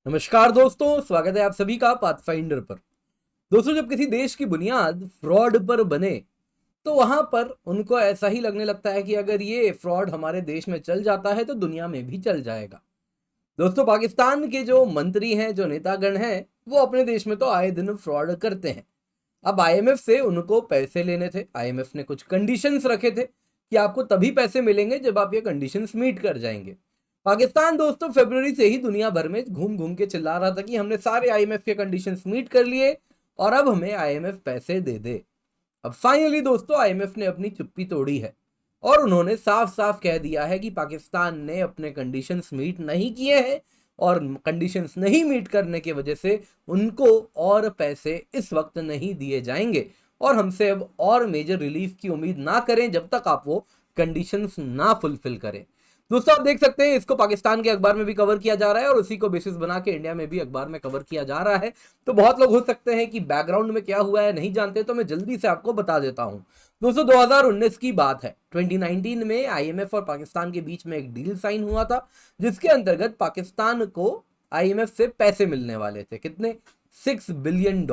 नमस्कार दोस्तों, स्वागत है आप सभी का पाथफाइंडर पर। दोस्तों, जब किसी देश की बुनियाद फ्रॉड पर बने तो वहां पर उनको ऐसा ही लगने लगता है कि अगर ये फ्रॉड हमारे देश में चल जाता है तो दुनिया में भी चल जाएगा। दोस्तों, पाकिस्तान के जो मंत्री हैं, जो नेतागण हैं, वो अपने देश में तो आए दिन फ्रॉड करते हैं। अब आईएमएफ से उनको पैसे लेने थे। आईएमएफ ने कुछ कंडीशंस रखे थे कि आपको तभी पैसे मिलेंगे जब आप ये कंडीशंस मीट कर जाएंगे। पाकिस्तान दोस्तों फरवरी से ही दुनिया भर में घूम घूम के चिल्ला रहा था कि हमने सारे आईएमएफ के कंडीशंस मीट कर लिए और अब हमें आईएमएफ पैसे दे दे। अब फाइनली दोस्तों आईएमएफ ने अपनी चुप्पी तोड़ी है और उन्होंने साफ साफ कह दिया है कि पाकिस्तान ने अपने कंडीशंस मीट नहीं किए हैं और कंडीशंस नहीं मीट करने की वजह से उनको और पैसे इस वक्त नहीं दिए जाएंगे और हमसे अब और मेजर रिलीफ की उम्मीद ना करें जब तक आप वो कंडीशंस ना फुलफिल करें। दोस्तों, आप देख सकते हैं इसको पाकिस्तान के अखबार में भी कवर किया जा रहा है और उसी को बेसिस बना के इंडिया में भी अखबार में कवर किया जा रहा है। तो बहुत लोग हो सकते हैं कि बैकग्राउंड में क्या हुआ है नहीं जानते, तो मैं जल्दी से आपको बता देता हूं। दोस्तों, 2019 की बात है। 2019 में आईएमएफ और पाकिस्तान के बीच में एक डील साइन हुआ था जिसके अंतर्गत पाकिस्तान को आईएमएफ से पैसे मिलने वाले थे। कितने? $6 बिलियन।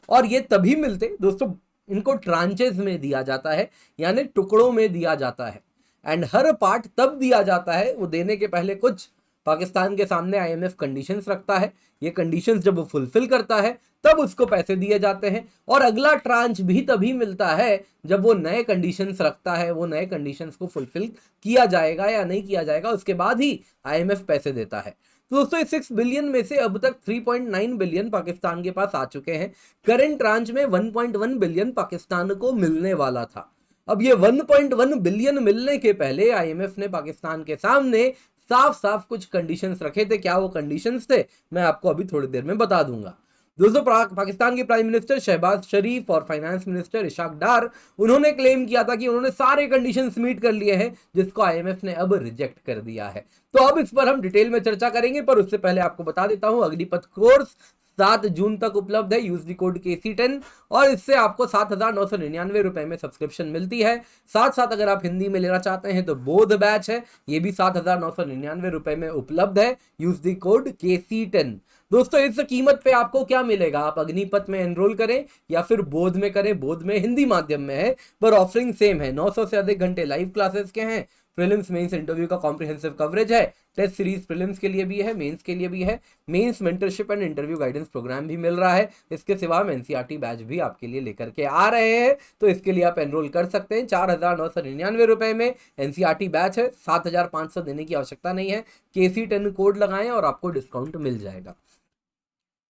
और ये तभी मिलते दोस्तों, इनको ट्रांचेस में दिया जाता है, यानी टुकड़ों में दिया जाता है। एंड हर पार्ट तब दिया जाता है, वो देने के पहले कुछ पाकिस्तान के सामने आईएमएफ कंडीशंस रखता है। ये कंडीशंस जब वो फुलफिल करता है तब उसको पैसे दिए जाते हैं और अगला ट्रांच भी तभी मिलता है जब वो नए कंडीशंस रखता है। वो नए कंडीशंस को फुलफिल किया जाएगा या नहीं किया जाएगा, उसके बाद ही आईएमएफ पैसे देता है। तो दोस्तों, इस 6 बिलियन में से अब तक 3.9 बिलियन पाकिस्तान के पास आ चुके हैं। करंट ट्रांच में 1.1 बिलियन पाकिस्तान को मिलने वाला था। अब ये 1.1 बिलियन मिलने के पहले आईएमएफ ने पाकिस्तान के सामने साफ साफ कुछ कंडीशंस रखे थे। क्या वो कंडीशंस थे, मैं आपको अभी थोड़ी देर में बता दूंगा। दोस्तों, पाकिस्तान के प्राइम मिनिस्टर शहबाज शरीफ और फाइनेंस मिनिस्टर इशाक डार, उन्होंने क्लेम किया था कि उन्होंने सारे कंडीशंस मीट कर लिए हैं जिसको आईएमएफ ने अब रिजेक्ट कर दिया है। तो अब इस पर हम डिटेल में चर्चा करेंगे, पर उससे पहले आपको बता देता हूं अग्निपथ कोर्स 7 जून तक उपलब्ध है। यूज दी कोड KC10 और इससे आपको 7,999 रुपए में सब्सक्रिप्शन मिलती है। साथ साथ अगर आप हिंदी में लेना चाहते हैं तो बोध बैच है, ये भी 7,999 रुपए में उपलब्ध है। Use the code KC10। दोस्तों, इस कीमत पे आपको क्या मिलेगा? आप अग्निपथ में एनरोल करें या फिर बोध में करें। बोध में हिंदी माध्यम में है पर ऑफरिंग सेम है। 900 से अधिक घंटे लाइव क्लासेस के हैं। प्रीलिम्स मेंस इंटरव्यू का कॉम्प्रिहेंसिव कवरेज है। टेस्ट सीरीज प्रीलिम्स के लिए भी है, मेंस के लिए भी है। Mains mentorship and interview guidance programme भी मिल रहा है। इसके सिवा हम एनसीईआरटी बैच भी आपके लिए लेकर के आ रहे हैं, तो इसके लिए आप एनरोल कर सकते हैं। 4,999 रुपए में एनसीईआरटी बैच है। 7,500 देने की आवश्यकता नहीं है। KC10 कोड लगाएं और आपको डिस्काउंट मिल जाएगा।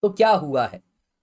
तो क्या हुआ है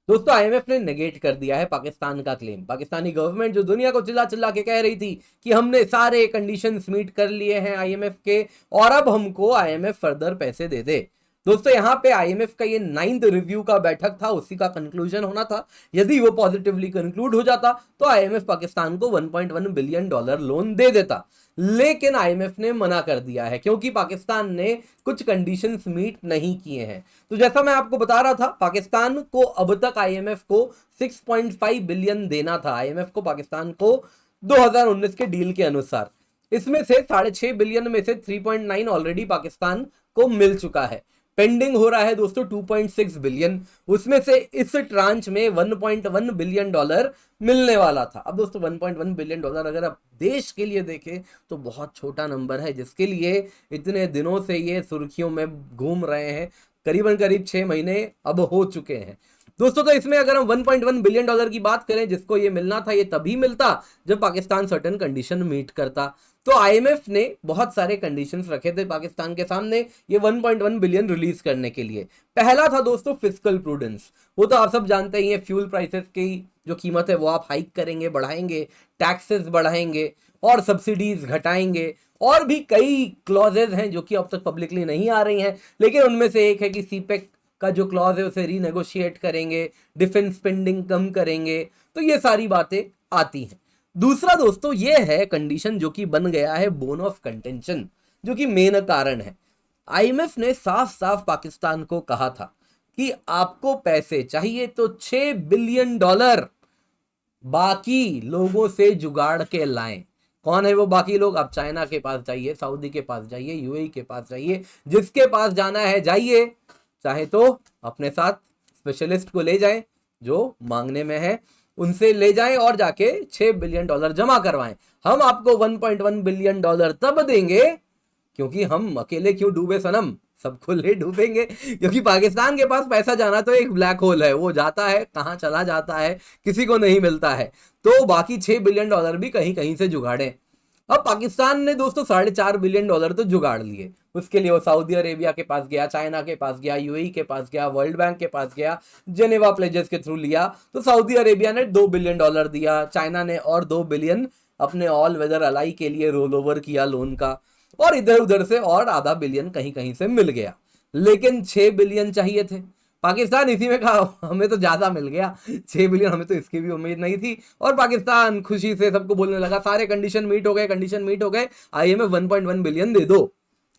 दोस्तों? आईएमएफ ने नेगेट कर दिया है पाकिस्तान का क्लेम। पाकिस्तानी गवर्नमेंट जो दुनिया को चिल्ला चिल्ला के कह रही थी कि हमने सारे कंडीशंस मीट कर लिए हैं आईएमएफ के और अब हमको आईएमएफ फर्दर पैसे दे दे। दोस्तों, यहाँ पे आईएमएफ का ये 9th रिव्यू का बैठक था, उसी का कंक्लूजन होना था। यदि वो पॉजिटिवली कंक्लूड हो जाता तो आईएमएफ पाकिस्तान को $1.1 बिलियन लोन दे देता, लेकिन आईएमएफ ने मना कर दिया है क्योंकि पाकिस्तान ने कुछ कंडीशंस मीट नहीं किए हैं। तो जैसा मैं आपको बता रहा था, पाकिस्तान को अब तक आईएमएफ को 6.5 बिलियन देना था। आईएमएफ को पाकिस्तान को 2019 के डील के अनुसार इसमें से 6.5 बिलियन में से 3.9 ऑलरेडी पाकिस्तान को मिल चुका है। पेंडिंग हो रहा है दोस्तों 2.6 बिलियन। उसमें से इस ट्रांच में $1.1 बिलियन मिलने वाला था। अब दोस्तों, $1.1 बिलियन अगर आप देश के लिए देखें तो बहुत छोटा नंबर है, जिसके लिए इतने दिनों से ये सुर्खियों में घूम रहे हैं। करीबन करीब 6 महीने अब हो चुके हैं दोस्तों। तो इसमें अगर हम $1.1 बिलियन की बात करें, जिसको ये मिलना था, ये तभी मिलता जब पाकिस्तान सर्टेन कंडीशन मीट करता। तो आईएमएफ ने बहुत सारे कंडीशंस रखे थे पाकिस्तान के सामने ये 1.1 बिलियन रिलीज करने के लिए। पहला था दोस्तों फिस्कल प्रूडेंस। वो तो आप सब जानते ही हैं, फ्यूल प्राइसेस की जो कीमत है वो आप हाइक करेंगे, बढ़ाएंगे, टैक्सेस बढ़ाएंगे और सब्सिडीज घटाएंगे। और भी कई क्लॉजेज हैं जो कि अब तक पब्लिकली नहीं आ रही हैं, लेकिन उनमें से एक है कि सीपेक का जो क्लॉज है उसे रीनेगोशिएट करेंगे, डिफेंस स्पेंडिंग कम करेंगे। तो ये सारी बातें आती हैं। दूसरा दोस्तों ये है कंडीशन जो कि बन गया है बोन ऑफ कंटेंशन, जो कि मेन कारण है। आईएमएफ ने साफ साफ पाकिस्तान को कहा था कि आपको पैसे चाहिए तो $6 बिलियन बाकी लोगों से जुगाड़ के लाएं। कौन है वो बाकी लोग? आप चाइना के पास जाइए, सऊदी के पास जाइए, यूएई के पास जाइए, जिसके पास जाना है जाइए। चाहे तो अपने साथ स्पेशलिस्ट को ले जाएं जो मांगने में है, उनसे ले जाएं और जाके $6 बिलियन जमा करवाएं। हम आपको $1.1 बिलियन तब देंगे क्योंकि हम अकेले क्यों डूबे सनम, सब खुले डूबेंगे। क्योंकि पाकिस्तान के पास पैसा जाना तो एक ब्लैक होल है, वो जाता है कहां चला जाता है किसी को नहीं मिलता है। तो बाकी $6 बिलियन भी कहीं कहीं से जुगाड़े। अब पाकिस्तान ने दोस्तों $4.5 बिलियन तो जुगाड़ लिए। उसके लिए वो सऊदी अरेबिया के पास गया, चाइना के पास गया, यूएई के पास गया, वर्ल्ड बैंक के पास गया, जेनेवा प्लेजेस के थ्रू लिया। तो सऊदी अरेबिया ने $2 बिलियन दिया, चाइना ने और $2 बिलियन अपने ऑल वेदर अलाई के लिए रोल ओवर किया लोन का, और इधर उधर से और आधा बिलियन कहीं कहीं से मिल गया। लेकिन 6 बिलियन चाहिए थे। पाकिस्तान इसी में कहा हमें तो ज्यादा मिल गया, 6 बिलियन हमें तो इसकी भी उम्मीद नहीं थी। और पाकिस्तान खुशी से सबको बोलने लगा सारे कंडीशन मीट हो गए, कंडीशन मीट हो गए, आईएमएफ 1.1 बिलियन दे दो।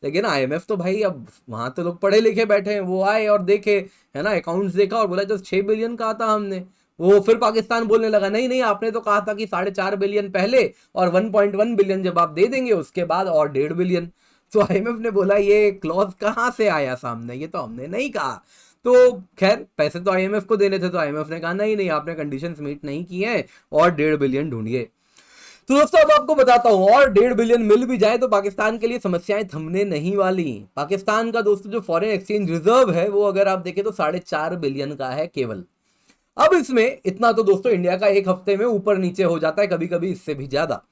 लेकिन आईएमएफ तो भाई अब वहां तो लोग पढ़े लिखे बैठे हैं, वो आए और देखे, है ना, अकाउंट्स देखा और बोला जो 6 बिलियन कहा था हमने, वो फिर पाकिस्तान बोलने लगा नहीं नहीं आपने तो कहा था कि 4.5 बिलियन पहले और 1.1 बिलियन जब आप दे देंगे उसके बाद और 1.5 बिलियन। तो आईएमएफ ने बोला ये क्लॉज कहां से आया सामने, ये तो हमने नहीं कहा। तो खैर पैसे तो आईएमएफ को देने थे, तो आईएमएफ ने कहा नहीं नहीं आपने कंडीशंस मीट नहीं किए हैं और 1.5 बिलियन ढूंढिए। तो दोस्तों अब आपको बताता हूं, और 1.5 बिलियन मिल भी जाए तो पाकिस्तान के लिए समस्याएं थमने नहीं वाली। पाकिस्तान का दोस्तों जो फॉरेन एक्सचेंज रिजर्व है वो अगर आप देखें तो 4.5 बिलियन का है केवल। अब इसमें इतना तो दोस्तों इंडिया का एक हफ्ते में ऊपर नीचे हो जाता है, कभी कभी इससे भी ज्यादा।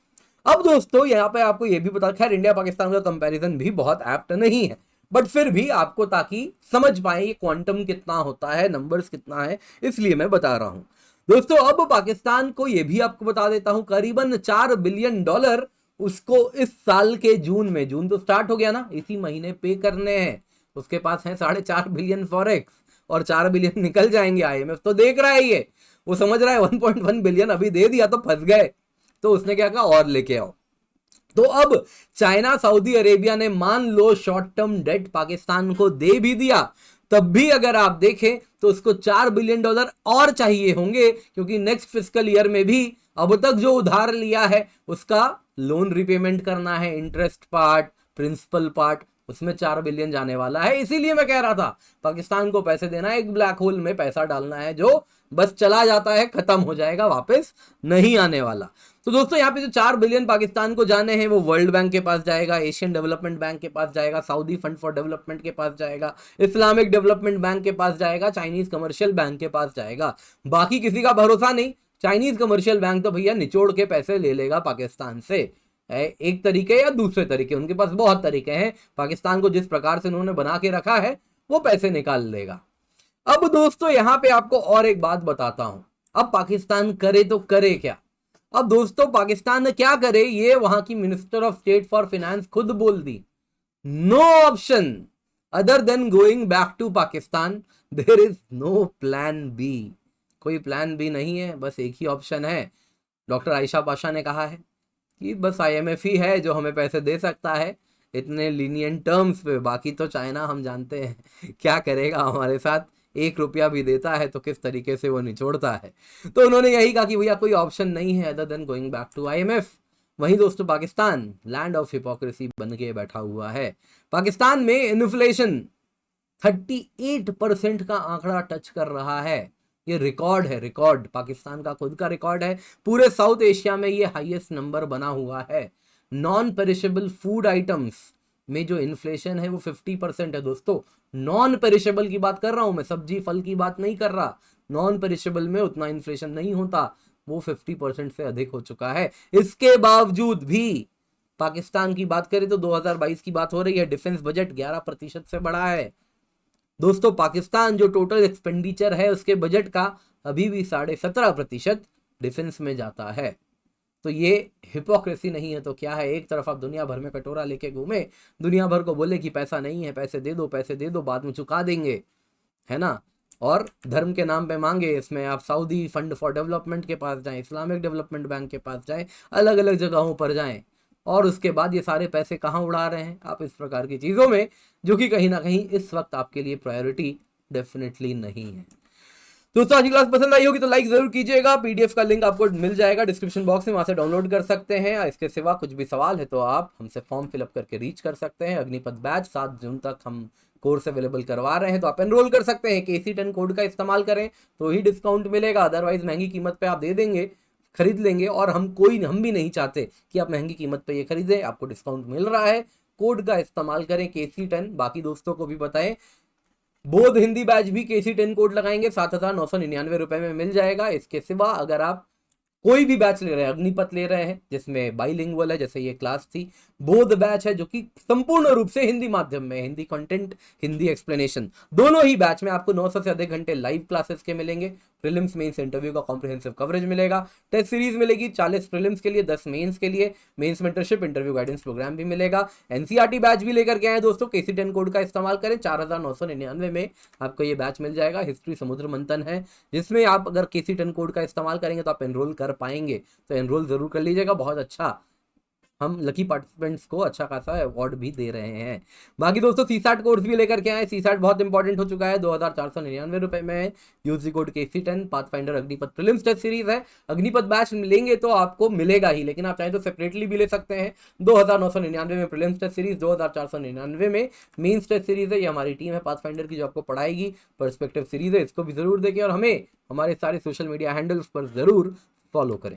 अब दोस्तों यहाँ पे आपको ये भी बता, खैर इंडिया पाकिस्तान का कंपैरिजन भी बहुत एप्ट नहीं है, बट फिर भी आपको ताकि समझ पाए ये क्वांटम कितना होता है, नंबर्स कितना है, इसलिए मैं बता रहा हूं दोस्तों। अब पाकिस्तान को ये भी आपको बता देता हूं, करीबन $4 बिलियन उसको इस साल के जून में, जून तो स्टार्ट हो गया ना, इसी महीने पे करने हैं। उसके पास है 4.5 बिलियन फॉरेक्स और 4 बिलियन निकल जाएंगे। आईएमएफ तो देख रहा है ये, वो समझ रहा है 1.1 बिलियन अभी दे दिया तो फंस गए, तो उसने क्या कहा और लेके आओ। तो अब चाइना सऊदी अरेबिया ने मान लो शॉर्ट टर्म डेट पाकिस्तान को दे भी दिया, तब भी अगर आप देखें तो उसको $4 बिलियन और चाहिए होंगे, क्योंकि नेक्स्ट फिस्कल ईयर में भी अब तक जो उधार लिया है उसका लोन रिपेमेंट करना है, इंटरेस्ट पार्ट, प्रिंसिपल पार्ट, उसमें 4 बिलियन जाने वाला है। इसीलिए मैं कह रहा था पाकिस्तान को पैसे देना है, एक ब्लैक होल में पैसा डालना है जो बस चला जाता है, खत्म हो जाएगा, वापस नहीं आने वाला। तो दोस्तों यहाँ पे जो 4 बिलियन पाकिस्तान को जाने हैं वो वर्ल्ड बैंक के पास जाएगा, एशियन डेवलपमेंट बैंक के पास जाएगा, सऊदी फंड फॉर डेवलपमेंट के पास जाएगा, इस्लामिक डेवलपमेंट बैंक के पास जाएगा, चाइनीज कमर्शियल बैंक के पास जाएगा। बाकी किसी का भरोसा नहीं, चाइनीज कमर्शियल बैंक तो भैया निचोड़ के पैसे ले लेगा पाकिस्तान से, एक तरीके या दूसरे तरीके, उनके पास बहुत तरीके हैं, पाकिस्तान को जिस प्रकार से उन्होंने बना के रखा है वो पैसे निकाल लेगा। अब दोस्तों यहां पे आपको और एक बात बताता हूं, अब पाकिस्तान करे तो करे क्या। अब दोस्तों पाकिस्तान ने क्या करे ये वहां की minister of state for finance खुद बोल दी, no option other than going back to Pakistan, there is no plan B. कोई प्लान बी नहीं है, बस एक ही ऑप्शन है। डॉक्टर आयशा पाशा ने कहा है कि बस आईएमएफ ही है जो हमें पैसे दे सकता है इतने लीनियंट टर्म्स पे, बाकी तो चाइना हम जानते हैं क्या करेगा हमारे साथ, 1 रुपया भी देता है तो किस तरीके से वो निचोड़ता है। तो उन्होंने यही कहा कि भैया कोई ऑप्शन नहीं है other than going back to IMF. वहीं दोस्तों पाकिस्तान लैंड ऑफ हिपोक्रेसी बन के बैठा हुआ है। पाकिस्तान में इन्फ्लेशन 38% का आंकड़ा टच कर रहा है, ये रिकॉर्ड है, रिकॉर्ड पाकिस्तान का खुद का रिकॉर्ड है, पूरे साउथ एशिया में ये हाईएस्ट नंबर बना हुआ है। नॉन पेरिशेबल फूड आइटम्स में जो इन्फ्लेशन है वो 50% है दोस्तों। नॉन पेरिशेबल की बात कर रहा हूं मैं, सब्जी फल की बात नहीं कर रहा, नॉन पेरिशेबल में उतना इन्फ्लेशन नहीं होता, वो 50% से अधिक हो चुका है। इसके बावजूद भी पाकिस्तान की बात करें तो 2022 की बात हो रही है, डिफेंस बजट 11% से बढ़ा है। दोस्तों पाकिस्तान जो टोटल एक्सपेंडिचर है उसके बजट का अभी भी 17.5% डिफेंस में जाता है। तो ये हिपोक्रेसी नहीं है तो क्या है, एक तरफ आप दुनिया भर में कटोरा लेके घूमे, दुनिया भर को बोले कि पैसा नहीं है, पैसे दे दो, पैसे दे दो, बाद में चुका देंगे, है ना, और धर्म के नाम पे मांगे। इसमें आप सऊदी फंड फॉर डेवलपमेंट के पास जाएं, इस्लामिक डेवलपमेंट बैंक के पास जाएं, अलग अलग जगहों पर जाएं, और उसके बाद ये सारे पैसे कहाँ उड़ा रहे हैं आप इस प्रकार की चीज़ों में, जो कि कहीं ना कहीं इस वक्त आपके लिए प्रायोरिटी डेफिनेटली नहीं है। दोस्तों आज की क्लास पसंद आई होगी तो लाइक जरूर कीजिएगा, पीडीएफ का लिंक आपको मिल जाएगा डिस्क्रिप्शन बॉक्स में, वहां से डाउनलोड कर सकते हैं। इसके सिवा कुछ भी सवाल है तो आप हमसे फॉर्म फिलअप करके रीच कर सकते हैं। अग्निपथ बैच 7 जून तक हम कोर्स अवेलेबल करवा रहे हैं, तो आप एनरोल कर सकते हैं। KC10 कोड का इस्तेमाल करें तो ही डिस्काउंट मिलेगा, अदरवाइज महंगी कीमत पे आप दे देंगे, खरीद लेंगे, और हम भी नहीं चाहते कि आप महंगी कीमत पे ये खरीदें। आपको डिस्काउंट मिल रहा है, कोड का इस्तेमाल करें KC10। बाकी दोस्तों को भी बताएं, बोध हिंदी बैच भी KC10 कोड लगाएंगे 7,999 में मिल जाएगा। इसके सिवा अगर आप कोई भी बैच ले रहे हैं, अग्निपथ ले रहे हैं जिसमें बाइलिंगुअल है, जैसे ये क्लास थी, बोध बैच है जो कि संपूर्ण रूप से हिंदी माध्यम में, हिंदी कंटेंट, हिंदी एक्सप्लेनेशन, दोनों ही बैच में आपको 900 से अधिक घंटे लाइव क्लासेस के मिलेंगे। प्रीलिम्स मेंस इंटरव्यू का कॉम्प्रिहेंसिव कवरेज मिलेगा, टेस्ट सीरीज मिलेगी 40 प्रीलिम्स के लिए, 10 मेंस के लिए, mains mentorship, interview guidance programme भी मिलेगा। एनसीईआरटी बैच भी लेकर के आए दोस्तों, KC10 कोड का इस्तेमाल करें, 4,999 में आपको ये बैच मिल जाएगा। हिस्ट्री समुद्र मंथन है, जिसमें आप अगर KC10 कोड का इस्तेमाल करेंगे तो आप एनरोल कर पाएंगे, तो एनरोल जरूर कर लीजिएगा। बहुत अच्छा, हम लकी पार्टिसिपेंट्स को अच्छा खासा अवार्ड भी दे रहे हैं। बाकी दोस्तों CSAT कोर्स भी लेकर के आए, CSAT बहुत इंपॉर्टेंट हो चुका है, 2,499 में है। Use code KC10, Pathfinder Agnipath prelims test series है। अग्निपथ बैच लेंगे तो आपको मिलेगा ही, लेकिन आप चाहें तो सेपरेटली भी ले सकते हैं। 2,999 में प्रीलिम्स टेस्ट सीरीज, 2,499 में मेंस टेस्ट सीरीज है। ये हमारी टीम है पाथफाइंडर की जो आपको पढ़ाएगी, पर्सपेक्टिव सीरीज है, इसको भी जरूर देखिए और हमें हमारे सारे सोशल मीडिया हैंडल्स पर जरूर फॉलो करें।